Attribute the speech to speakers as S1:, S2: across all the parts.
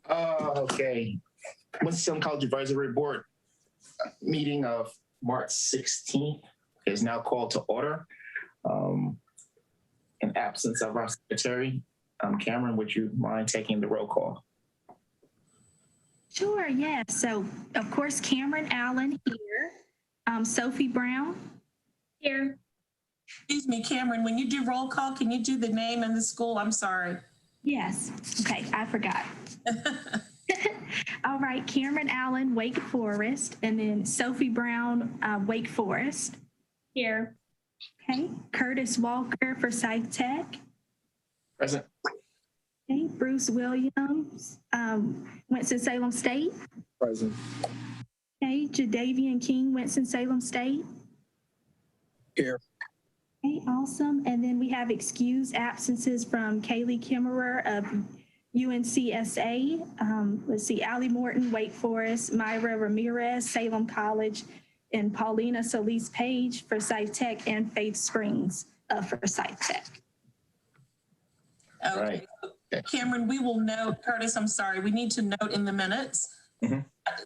S1: Okay. Winston-Salem College Advisory Board meeting of March 16th is now called to order. In absence of our secretary, Cameron, would you mind taking the roll call?
S2: Sure, yeah. So, of course, Cameron Allen here. Sophie Brown?
S3: Here.
S4: Excuse me, Cameron, when you do roll call, can you do the name and the school? I'm sorry.
S2: Yes. Okay, I forgot. All right, Cameron Allen, Wake Forest, and then Sophie Brown, Wake Forest.
S3: Here.
S2: Okay, Curtis Walker for Scythe Tech.
S1: Present.
S2: Okay, Bruce Williams, Winston-Salem State.
S1: Present.
S2: Okay, Jadavian King, Winston-Salem State.
S1: Here.
S2: Okay, awesome. And then we have excused absences from Kaylee Kimmerer of UNCSA. Let's see, Allie Morton, Wake Forest, Myra Ramirez, Salem College, and Paulina Solis Page for Scythe Tech, and Faith Springs for Scythe Tech.
S4: Okay.
S1: Right.
S4: Cameron, we will note, Curtis, I'm sorry, we need to note in the minutes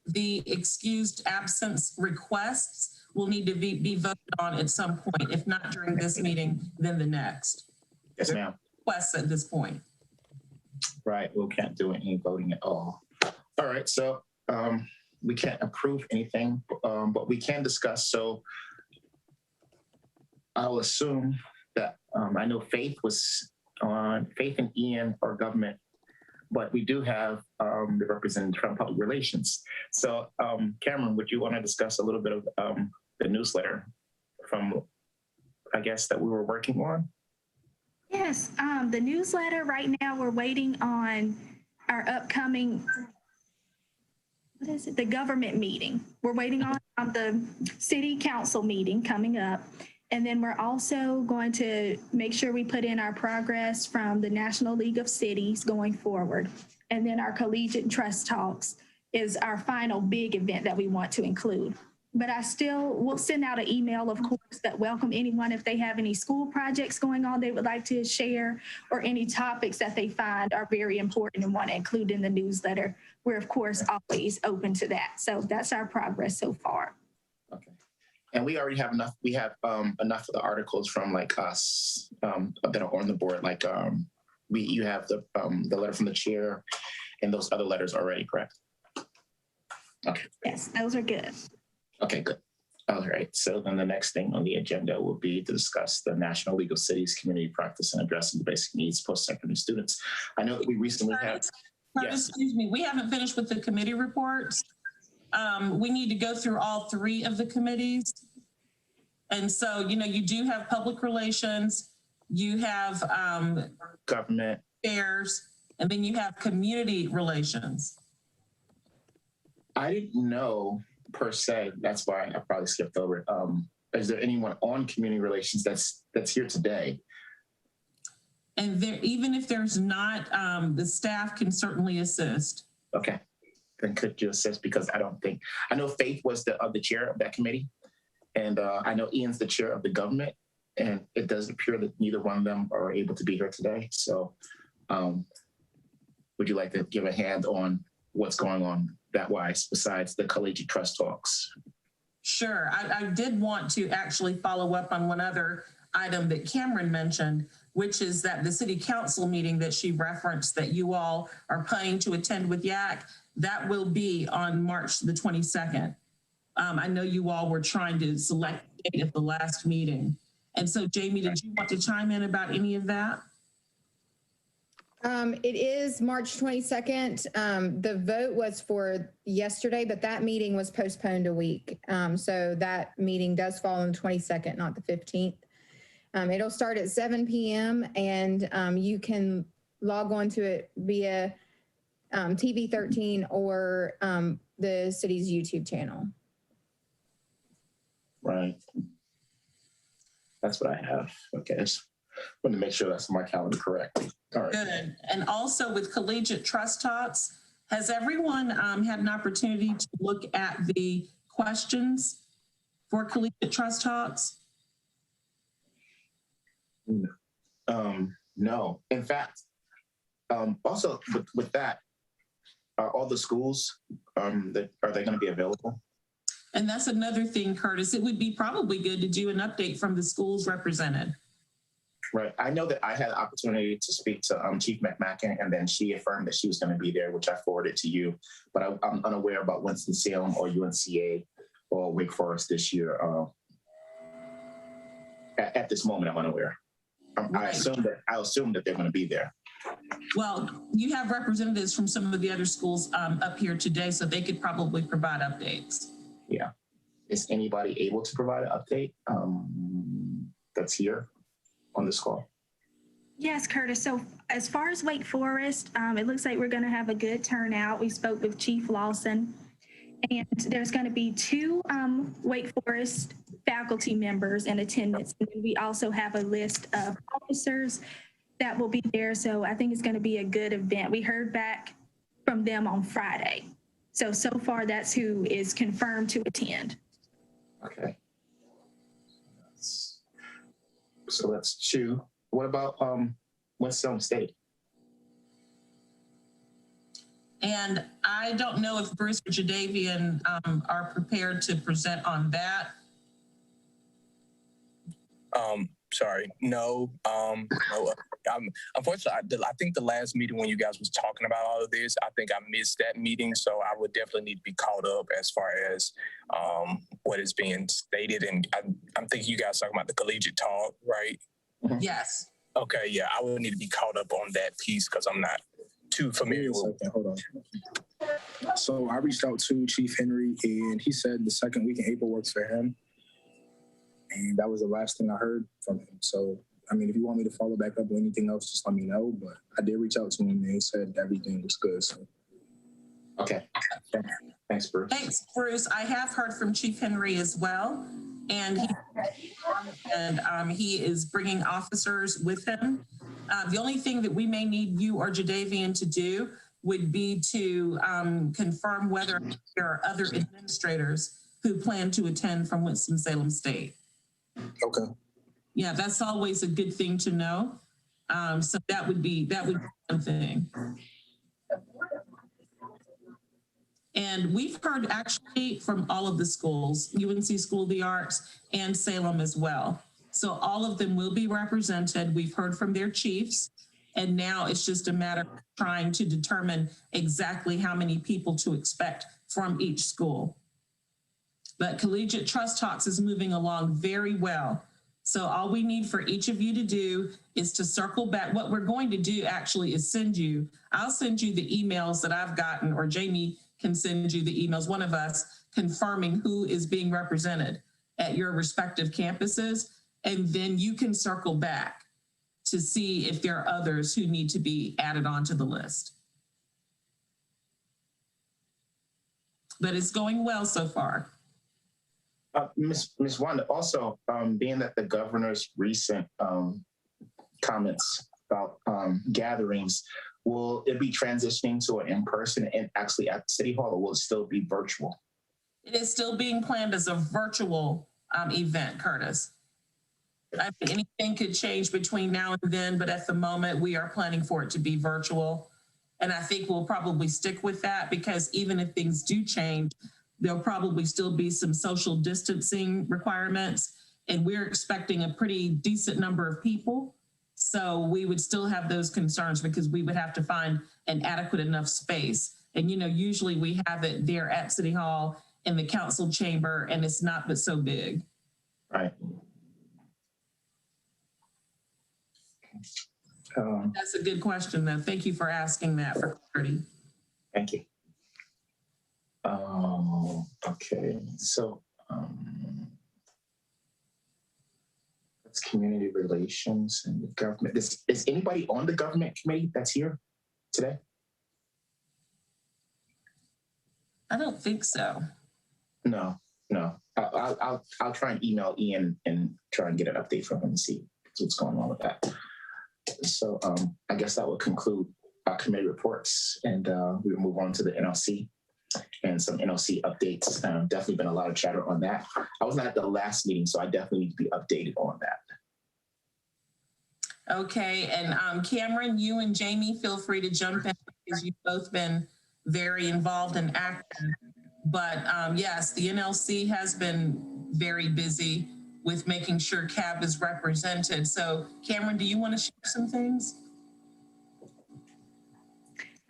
S4: the excused absence requests will need to be voted on at some point. If not during this meeting, then the next.
S1: Yes, ma'am.
S4: Requests at this point.
S1: Right, we can't do any voting at all. All right, so we can't approve anything, but we can discuss. So I'll assume that I know Faith and Ian are government, but we do have the representative from public relations. So Cameron, would you want to discuss a little bit of the newsletter from, I guess, that we were working on?
S2: Yes, the newsletter right now, we're waiting on our upcoming, what is it? The government meeting. We're waiting on the city council meeting coming up. And then we're also going to make sure we put in our progress from the National League of Cities going forward. And then our Collegiate Trust Talks is our final big event that we want to include. But we'll send out an email, of course, that welcome anyone if they have any school projects going on they would like to share, or any topics that they find are very important and want to include in the newsletter. We're, of course, always open to that. So that's our progress so far.
S1: Okay. And we already have enough. We have enough of the articles from like us that are on the board. Like you have the letter from the chair and those other letters already, correct? Okay.
S2: Yes, those are good.
S1: Okay, good. All right. So then the next thing on the agenda will be to discuss the National League of Cities community practice and addressing the basic needs post-secondary students. I know that we recently had. Yes.
S4: Excuse me, we haven't finished with the committee reports. We need to go through all three of the committees. And so, you do have public relations, you have
S1: government
S4: affairs, and then you have community relations.
S1: I didn't know per se, that's why I probably skipped over it. Is there anyone on community relations that's here today?
S4: And there, even if there's not, the staff can certainly assist.
S1: Okay, then could you assist? Because I know Faith was the chair of that committee, and I know Ian's the chair of the government, and it does appear that neither one of them are able to be here today. So would you like to give a hand on what's going on that wise besides the Collegiate Trust Talks?
S4: Sure, I did want to actually follow up on one other item that Cameron mentioned, which is that the city council meeting that she referenced that you all are planning to attend with YAC, that will be on March the 22nd. I know you all were trying to select a date at the last meeting. And so Jamie, did you want to chime in about any of that?
S5: It is March 22nd. The vote was for yesterday, but that meeting was postponed a week. So that meeting does fall on the 22nd, not the 15th. It'll start at 7 p.m. and you can log on to it via TV 13 or the city's YouTube channel.
S1: Right. That's what I have. Okay. Just want to make sure that's my calendar correct. All right.
S4: Good. And also with Collegiate Trust Talks, has everyone had an opportunity to look at the questions for Collegiate Trust Talks?
S1: No. In fact, also with that, are all the schools, are they going to be available?
S4: And that's another thing, Curtis. It would be probably good to do an update from the schools represented.
S1: Right. I know that I had the opportunity to speak to Chief McMacken, and then she affirmed that she was going to be there, which I forwarded to you. But I'm unaware about Winston-Salem or UNCA or Wake Forest this year. At this moment, I'm unaware. I assume that they're going to be there.
S4: Well, you have representatives from some of the other schools up here today, so they could probably provide updates.
S1: Yeah. Is anybody able to provide an update that's here on this call?
S2: Yes, Curtis. So as far as Wake Forest, it looks like we're going to have a good turnout. We spoke with Chief Lawson, and there's going to be 2 Wake Forest faculty members in attendance. And then we also have a list of officers that will be there. So I think it's going to be a good event. We heard back from them on Friday. So far that's who is confirmed to attend.
S1: Okay. So that's 2. What about Winston-Salem State?
S4: And I don't know if Bruce or Jadavian are prepared to present on that.
S6: Sorry, no. Unfortunately, I think the last meeting when you guys was talking about all of this, I think I missed that meeting. So I would definitely need to be caught up as far as what is being stated. And I'm thinking you guys talking about the collegiate talk, right?
S4: Yes.
S6: Okay, yeah, I would need to be caught up on that piece because I'm not too familiar with it.
S7: Hold on. So I reached out to Chief Henry, and he said the second week in April works for him. And that was the last thing I heard from him. So, I mean, if you want me to follow back up with anything else, just let me know. But I did reach out to him, and he said everything was good. So.
S1: Okay. Thanks, Bruce.
S4: Thanks, Bruce. I have heard from Chief Henry as well. And he is bringing officers with him. The only thing that we may need you or Jadavian to do would be to confirm whether there are other administrators who plan to attend from Winston-Salem State.
S7: Okay.
S4: Yeah, that's always a good thing to know. So that would be one thing. And we've heard actually from all of the schools, UNC School of the Arts and Salem as well. So all of them will be represented. We've heard from their chiefs. And now it's just a matter of trying to determine exactly how many people to expect from each school. But Collegiate Trust Talks is moving along very well. So all we need for each of you to do is to circle back. What we're going to do actually is I'll send you the emails that I've gotten, or Jamie can send you the emails, one of us, confirming who is being represented at your respective campuses. And then you can circle back to see if there are others who need to be added onto the list. But it's going well so far.
S1: Ms. Wanda, also, being that the governor's recent comments about gatherings, will it be transitioning to an in-person and actually at City Hall, or will it still be virtual?
S4: It is still being planned as a virtual event, Curtis. I mean, anything could change between now and then, but at the moment we are planning for it to be virtual. And I think we'll probably stick with that, because even if things do change, there'll probably still be some social distancing requirements. And we're expecting a pretty decent number of people. So we would still have those concerns, because we would have to find an adequate enough space. And, you know, usually we have it there at City Hall in the council chamber, and it's not but so big.
S1: Right.
S4: That's a good question, though. Thank you for asking that for clarity.
S1: Thank you. Okay, so that's community relations and the government. Is anybody on the government committee that's here today?
S4: I don't think so.
S1: No. I'll try and email Ian and try and get an update from him and see what's going on with that. So I guess that will conclude our committee reports, and we'll move on to the NLC and some NLC updates. Definitely been a lot of chatter on that. I was not at the last meeting, so I definitely need to be updated on that.
S4: Okay, and Cameron, you and Jamie, feel free to jump in, because you've both been very involved and active. But yes, the NLC has been very busy with making sure CAB is represented. So Cameron, do you want to share some things?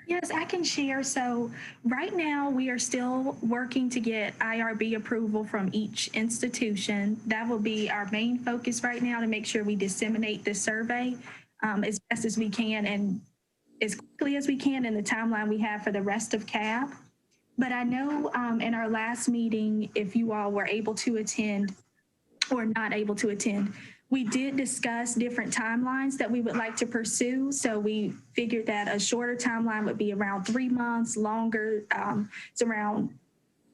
S2: Yes, I can share. So right now we are still working to get IRB approval from each institution. That will be our main focus right now, to make sure we disseminate this survey as best as we can and as quickly as we can in the timeline we have for the rest of CAB. But I know in our last meeting, if you all were able to attend or not able to attend, we did discuss different timelines that we would like to pursue. So we figured that a shorter timeline would be around 3 months, longer, it's around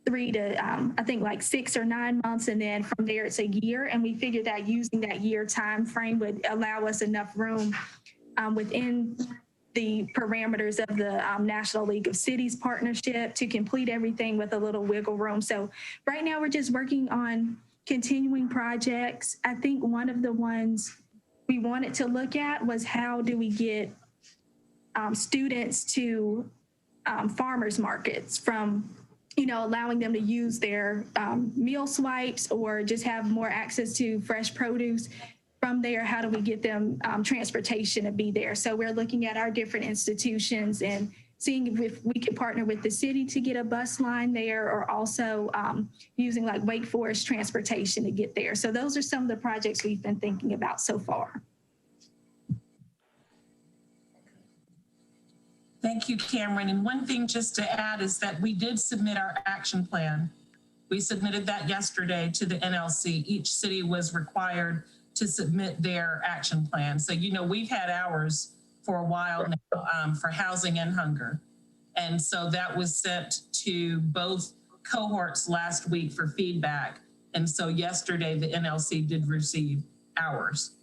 S2: 3 to, I think like 6 or 9 months. And then from there, it's a year. And we figured that using that year time frame would allow us enough room within the parameters of the National League of Cities partnership to complete everything with a little wiggle room. So right now we're just working on continuing projects. I think one of the ones we wanted to look at was how do we get students to farmers markets, from allowing them to use their meal swipes or just have more access to fresh produce. From there, how do we get them transportation to be there? So we're looking at our different institutions and seeing if we can partner with the city to get a bus line there, or also using like Wake Forest transportation to get there. So those are some of the projects we've been thinking about so far.
S4: Thank you, Cameron. And one thing just to add is that we did submit our action plan. We submitted that yesterday to the NLC. Each city was required to submit their action plan. So, we've had ours for a while now for housing and hunger. And so that was sent to both cohorts last week for feedback. And so yesterday, the NLC did receive ours.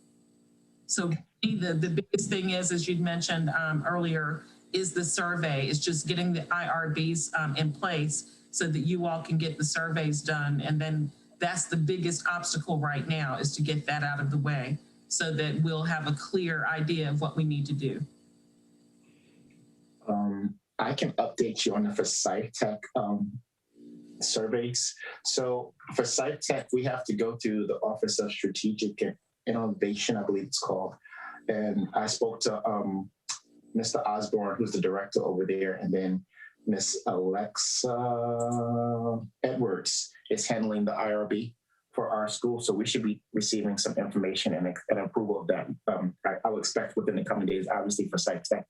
S4: So the biggest thing is, as you'd mentioned earlier, is the survey. It's just getting the IRBs in place so that you all can get the surveys done. And then that's the biggest obstacle right now, is to get that out of the way so that we'll have a clear idea of what we need to do.
S1: I can update you on the for SciTech surveys. So for SciTech, we have to go to the Office of Strategic Innovation, I believe it's called. And I spoke to Mr. Osborne, who's the director over there, and then Miss Alexa Edwards is handling the IRB for our school. So we should be receiving some information and approval of that. I would expect within the coming days. Obviously for SciTech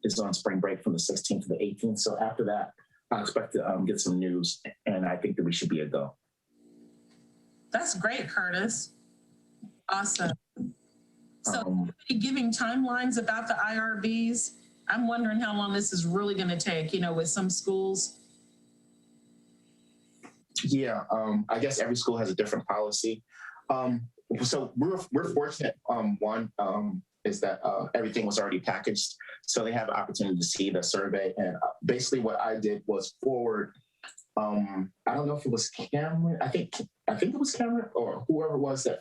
S1: is on spring break from the 16th to the 18th. So after that, I expect to get some news, and I think that we should be a go.
S4: That's great, Curtis. Awesome. So giving timelines about the IRBs, I'm wondering how long this is really going to take, with some schools.
S1: Yeah, I guess every school has a different policy. So we're fortunate. One is that everything was already packaged, so they have an opportunity to see the survey. And basically, what I did was forward. I don't know if it was Cameron. I think it was Cameron or whoever it was that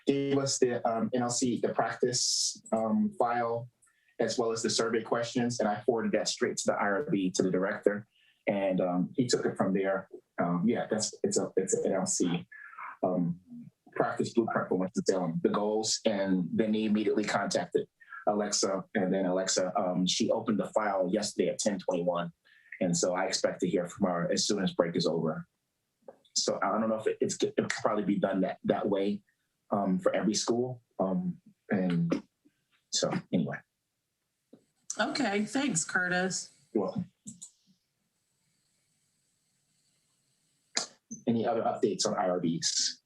S1: gave us the NLC, the practice file, as well as the survey questions, and I forwarded that straight to the IRB, to the director, and he took it from there. It's an NLC practice blueprint for Winston-Salem, the goals, and then he immediately contacted Alexa, and then Alexa, she opened the file yesterday at 10:21, and so I expect to hear from her as soon as break is over. So I don't know if it could probably be done that way for every school, and so anyway.
S4: Okay, thanks, Curtis.
S1: You're welcome. Any other updates on IRBs?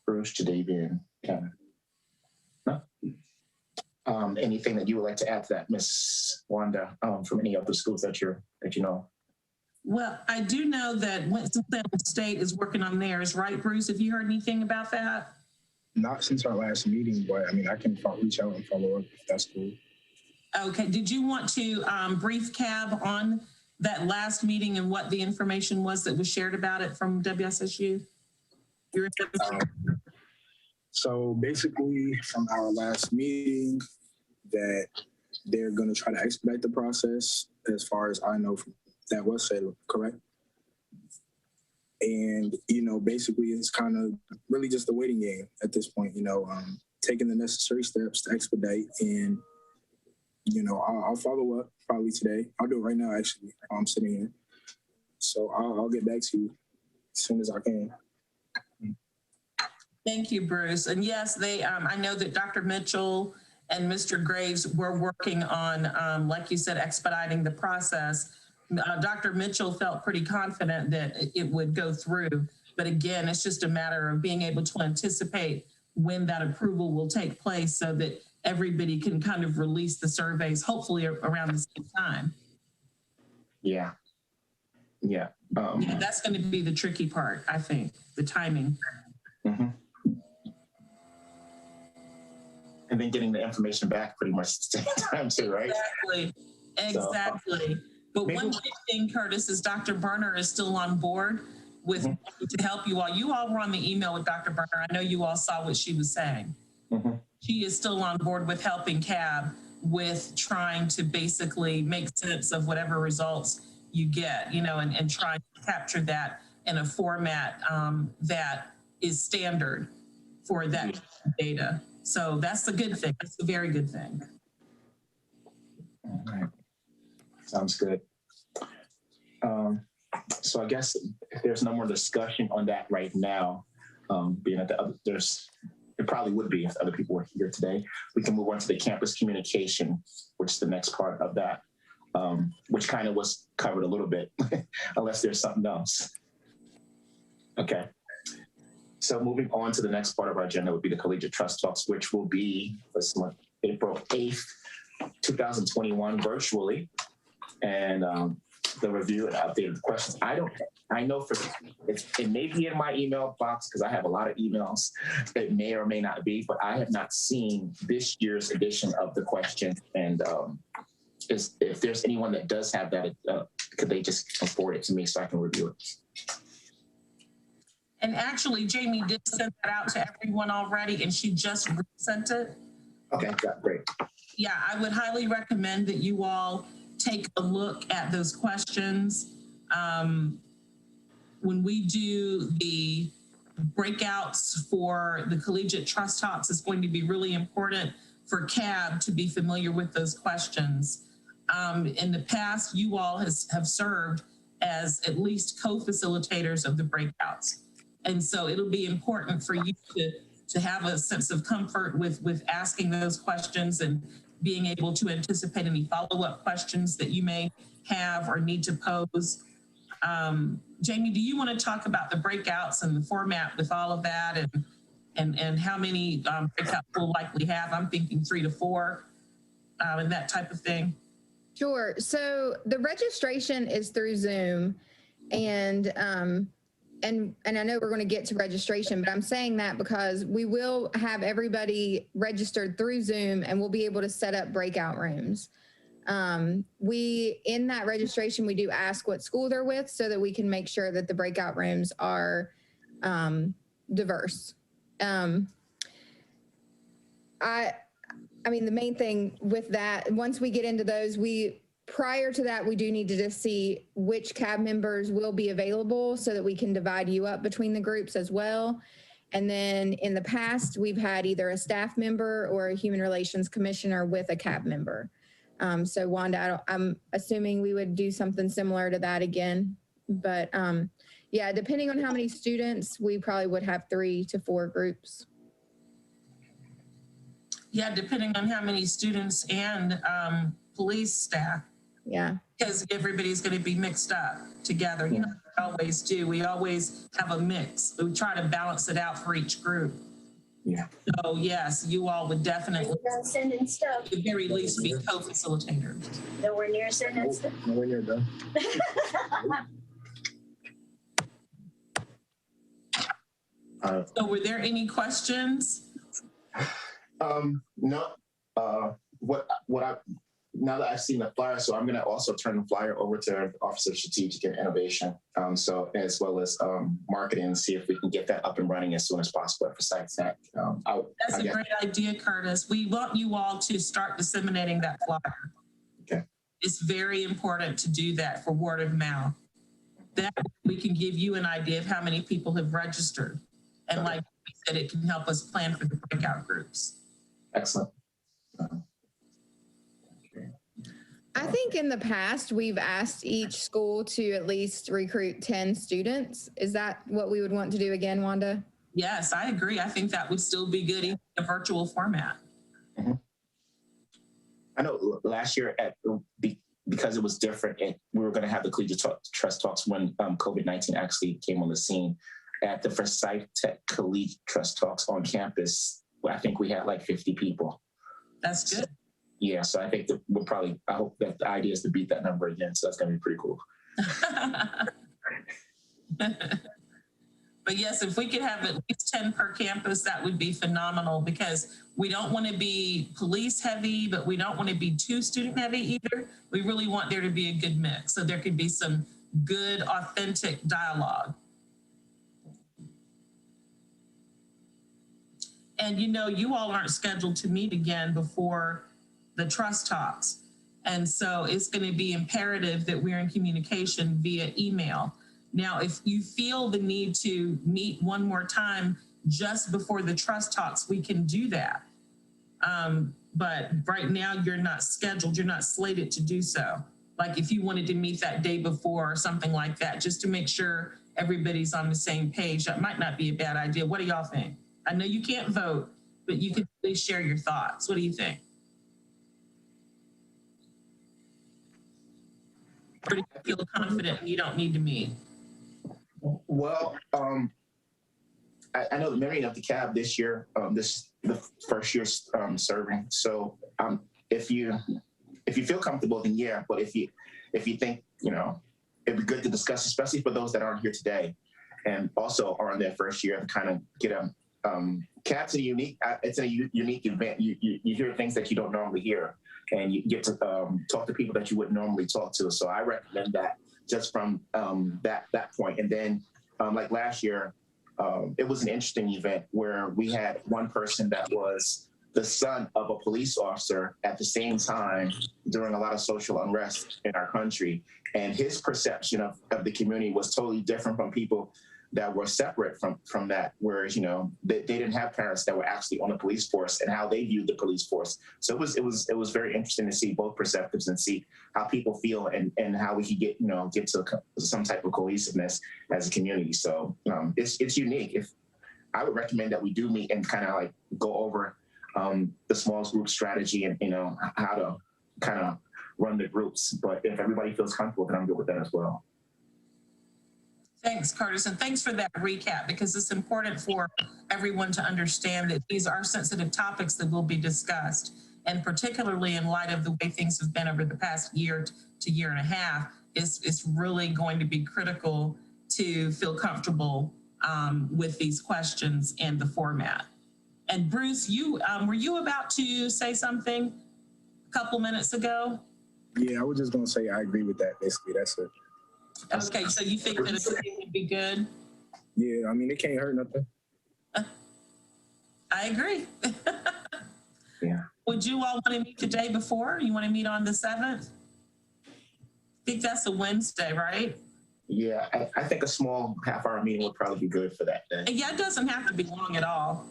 S1: Bruce, Jadavian, Kevin? No? Anything that you would like to add to that, Miss Wanda, from any other schools that you know?
S4: Well, I do know that Winston-Salem State is working on theirs, right, Bruce? Have you heard anything about that?
S7: Not since our last meeting, but I mean, I can reach out and follow up if that's cool.
S4: Okay, did you want to brief CAB on that last meeting and what the information was that was shared about it from WSSU?
S7: So basically from our last meeting, that they're going to try to expedite the process, as far as I know from that website, correct? And, basically it's kind of really just a waiting game at this point, taking the necessary steps to expedite. And, I'll follow up probably today. I'll do it right now, actually, while I'm sitting here. So I'll get back to you as soon as I can.
S4: Thank you, Bruce. And yes, I know that Dr. Mitchell and Mr. Graves were working on, like you said, expediting the process. Dr. Mitchell felt pretty confident that it would go through. But again, it's just a matter of being able to anticipate when that approval will take place so that everybody can kind of release the surveys, hopefully around the same time.
S1: Yeah.
S4: Yeah, that's going to be the tricky part, I think, the timing.
S1: Mm-hmm. And then getting the information back pretty much at the same time too, right?
S4: Exactly. But one big thing, Curtis, is Dr. Berner is still on board with to help you all. You all were on the email with Dr. Berner. I know you all saw what she was saying. She is still on board with helping CAB with trying to basically make sense of whatever results you get, and try to capture that in a format that is standard for that data. So that's a good thing. That's a very good thing.
S1: All right. Sounds good. So I guess if there's no more discussion on that right now, being that it probably would be if other people were here today, we can move on to the campus communication, which is the next part of that, which kind of was covered a little bit, unless there's something else. Okay. So moving on to the next part of our agenda would be the Collegiate Trust Box, which will be April 8th, 2021 virtually. And the review and updated questions. I know it may be in my email box because I have a lot of emails. It may or may not be, but I have not seen this year's edition of the question. And if there's anyone that does have that, could they just forward it to me so I can review it?
S4: And actually, Jamie did send that out to everyone already, and she just sent it.
S1: Okay, great.
S4: Yeah, I would highly recommend that you all take a look at those questions. When we do the breakouts for the Collegiate Trust Talks, it's going to be really important for CAB to be familiar with those questions. In the past, you all have served as at least co-facilitators of the breakouts. And so it'll be important for you to have a sense of comfort with asking those questions and being able to anticipate any follow-up questions that you may have or need to pose. Jamie, do you want to talk about the breakouts and the format with all of that and how many breakouts we'll likely have? I'm thinking 3 to 4 and that type of thing.
S5: Sure. So the registration is through Zoom, and I know we're going to get to registration, but I'm saying that because we will have everybody registered through Zoom, and we'll be able to set up breakout rooms. In that registration, we do ask what school they're with so that we can make sure that the breakout rooms are diverse. I mean, the main thing with that, once we get into those, prior to that, we do need to just see which CAB members will be available so that we can divide you up between the groups as well. And then in the past, we've had either a staff member or a human relations commissioner with a CAB member. So Wanda, I'm assuming we would do something similar to that again. But yeah, depending on how many students, we probably would have 3 to 4 groups.
S4: Yeah, depending on how many students and police staff.
S5: Yeah.
S4: Because everybody's going to be mixed up together. You know, we always do. We always have a mix. We try to balance it out for each group.
S1: Yeah.
S4: So yes, you all would definitely,
S3: Sending stuff.
S4: at the very least, be co-facilitators.
S3: Nowhere near sending stuff.
S7: Nowhere near done.
S4: So were there any questions?
S1: No. now that I've seen the flyer, so I'm going to also turn the flyer over to the Office of Strategic and Innovation, so as well as marketing, and see if we can get that up and running as soon as possible for Sites Act.
S4: That's a great idea, Curtis. We want you all to start disseminating that flyer.
S1: Okay.
S4: It's very important to do that for word of mouth. That we can give you an idea of how many people have registered. And
S1: okay.
S4: like we said, it can help us plan for the breakout groups.
S1: Excellent.
S5: I think in the past, we've asked each school to at least recruit 10 students. Is that what we would want to do again, Wanda?
S4: Yes, I agree. I think that would still be good in a virtual format.
S1: Mm-hmm. I know last year because it was different, and we were going to have the Collegiate Trust Talks when COVID-19 actually came on the scene. At the Forsyth Tech Collegiate Trust Talks on campus, I think we had like 50 people.
S4: That's good.
S1: Yeah, so I think that I hope that the idea is to beat that number again. So that's going to be pretty cool.
S4: But yes, if we could have at least 10 per campus, that would be phenomenal, because we don't want to be police heavy, but we don't want to be too student heavy either. We really want there to be a good mix, so there could be some good, authentic dialogue. And you all aren't scheduled to meet again before the trust talks. And so it's going to be imperative that we're in communication via email. Now, if you feel the need to meet one more time just before the trust talks, we can do that. But right now you're not scheduled, you're not slated to do so. Like if you wanted to meet that day before or something like that, just to make sure everybody's on the same page, that might not be a bad idea. What do y'all think? I know you can't vote, but you could please share your thoughts. What do you think? Or do you feel confident you don't need to meet?
S1: Well, I know the memory of the cab this year, this the first year serving. So if you feel comfortable, then yeah. But if you think it'd be good to discuss, especially for those that aren't here today, and also are in their first year, to kind of get a cab's unique. It's a unique event. You hear things that you don't normally hear, and you get to talk to people that you wouldn't normally talk to. So I recommend that just from that point. And then like last year, it was an interesting event where we had one person that was the son of a police officer at the same time during a lot of social unrest in our country. And his perception of the community was totally different from people that were separate from that, whereas, they didn't have parents that were actually on the police force and how they viewed the police force. So it was very interesting to see both perspectives and see how people feel and how we could get to some type of cohesiveness as a community. So it's unique. If I would recommend that we do meet and kind of like go over the small group strategy and, how to kind of run the groups. But if everybody feels comfortable, then I'm good with that as well.
S4: Thanks, Curtis, and thanks for that recap, because it's important for everyone to understand that these are sensitive topics that will be discussed, and particularly in light of the way things have been over the past year to year and a half, it's really going to be critical to feel comfortable with these questions and the format. And Bruce, were you about to say something a couple minutes ago?
S7: Yeah, I was just going to say I agree with that. Basically, that's it.
S4: Okay, so you think that it would be good?
S7: Yeah, I mean, it can't hurt nothing.
S4: I agree.
S1: Yeah.
S4: Would you all want to meet the day before? You want to meet on the 7th? I think that's a Wednesday, right?
S1: Yeah, I think a small half-hour meeting would probably be good for that day.
S4: Yeah, it doesn't have to be long at all.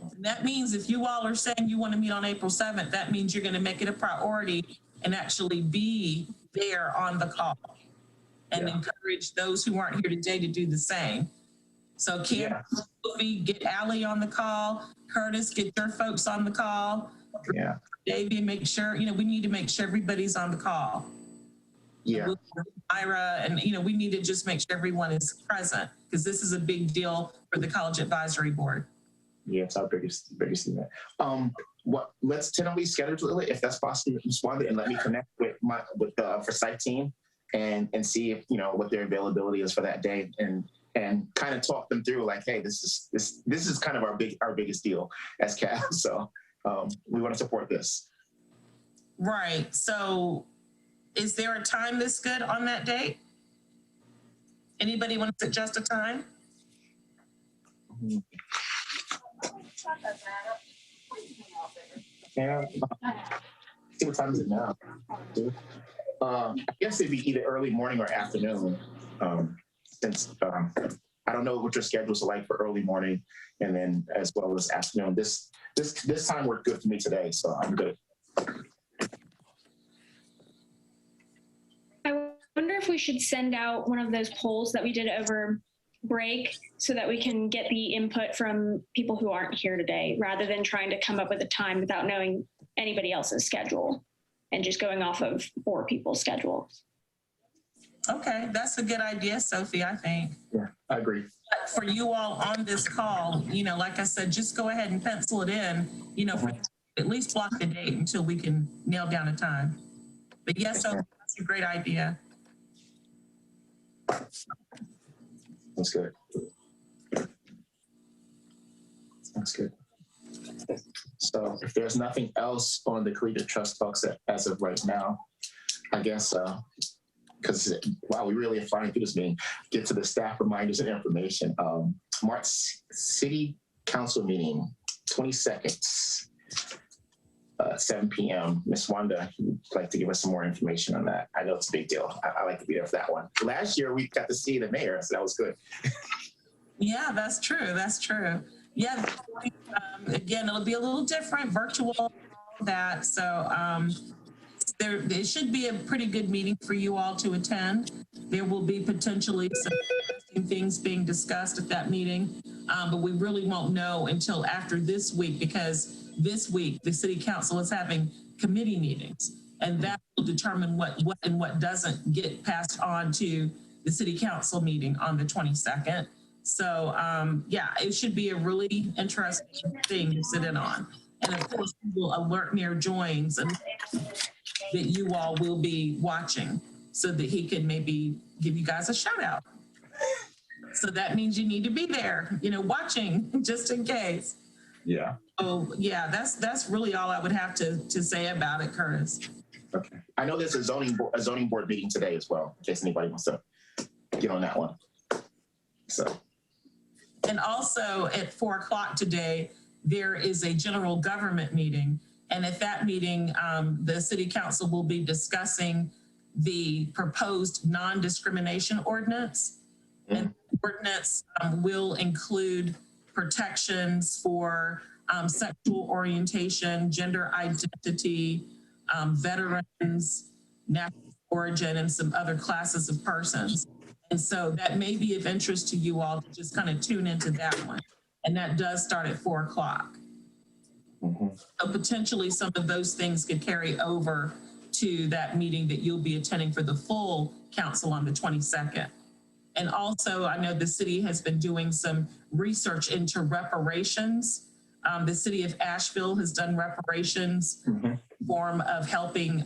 S4: And that means if you all are saying you want to meet on April 7th, that means you're going to make it a priority and actually be there on the call and encourage those who aren't here today to do the same. So Kim, Sophie, get Allie on the call. Curtis, get your folks on the call.
S1: Yeah.
S4: Davey, make sure, we need to make sure everybody's on the call.
S1: Yeah.
S4: Ira, and we need to just make sure everyone is present, because this is a big deal for the College Advisory Board.
S1: Yes, I'll better see that. Let's tentatively schedule it if that's possible, and let me connect with the Forsyth team and see if what their availability is for that day, and kind of talk them through like, hey, this is kind of our biggest deal as CAB. So we want to support this.
S4: Right. So is there a time that's good on that date? Anybody want to suggest a time?
S1: Yeah. See what time is it now? I guess it'd be either early morning or afternoon. Since I don't know what your schedules are like for early morning, and then as well as afternoon. This time worked good for me today, so I'm good.
S8: I wonder if we should send out one of those polls that we did over break so that we can get the input from people who aren't here today, rather than trying to come up with a time without knowing anybody else's schedule and just going off of 4 people's schedules.
S4: Okay, that's a good idea, Sophie, I think.
S1: Yeah, I agree.
S4: But for you all on this call, like I said, just go ahead and pencil it in, for at least block the date until we can nail down a time. But yes, Sophie, that's a great idea.
S1: That's good. That's good. So if there's nothing else on the Collegiate Trust Box as of right now, I guess, because wow, we really are flying through this meeting, get to the staff reminders and information. March City Council meeting, 22nd, 7 p.m. Ms. Wanda, would like to give us some more information on that. I know it's a big deal. I like to be there for that one. Last year, we got to see the mayor, so that was good.
S4: Yeah, that's true. That's true. Yeah, again, it'll be a little different, virtual, all that. So it should be a pretty good meeting for you all to attend. There will be potentially some interesting things being discussed at that meeting, but we really won't know until after this week, because this week the City Council is having committee meetings, and that will determine what and what doesn't get passed on to the City Council meeting on the 22nd. So yeah, it should be a really interesting thing to sit in on. And of course, we will alert Mayor Joins and that you all will be watching, so that he can maybe give you guys a shout out. So that means you need to be there, watching, just in case.
S1: Yeah.
S4: Oh yeah, that's really all I would have to say about it, Curtis.
S1: Okay. I know there's a zoning board meeting today as well, in case anybody wants to get on that one. So.
S4: And also at 4 o'clock today, there is a general government meeting. And at that meeting, the City Council will be discussing the proposed non-discrimination ordinance. And the ordinance will include protections for sexual orientation, gender identity, veterans, national origin, and some other classes of persons. And so that may be of interest to you all to just kind of tune into that one. And that does start at 4 o'clock. So potentially some of those things could carry over to that meeting that you'll be attending for the full council on the 22nd. And also, I know the city has been doing some research into reparations. The city of Asheville has done reparations, form of helping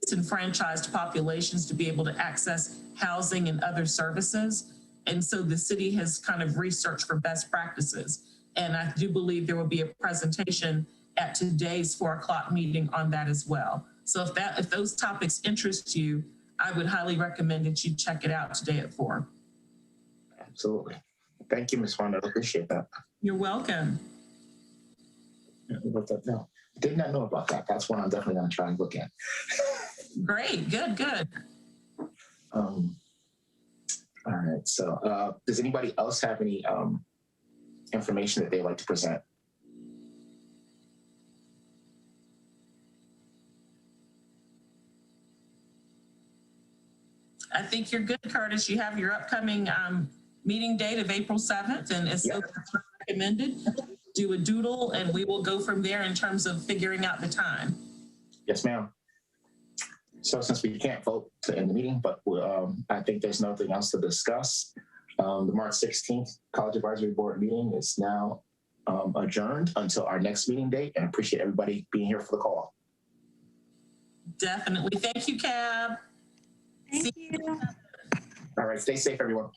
S4: disenfranchised populations to be able to access housing and other services. And so the city has kind of researched for best practices. And I do believe there will be a presentation at today's 4 o'clock meeting on that as well. So if those topics interest you, I would highly recommend that you check it out today at 4.
S1: Absolutely. Thank you, Ms. Wanda. I appreciate that.
S4: You're welcome.
S1: No, did not know about that. That's one I'm definitely going to try and look at.
S4: Great. Good.
S1: All right. So does anybody else have any information that they'd like to present?
S4: I think you're good, Curtis. You have your upcoming meeting date of April 7th, and as so recommended, do a doodle, and we will go from there in terms of figuring out the time.
S1: Yes, ma'am. So since we can't vote to end the meeting, but I think there's nothing else to discuss. The March 16th College Advisory Board meeting is now adjourned until our next meeting date, and I appreciate everybody being here for the call.
S4: Definitely. Thank you, Cab.
S2: Thank you.
S1: All right, stay safe, everyone.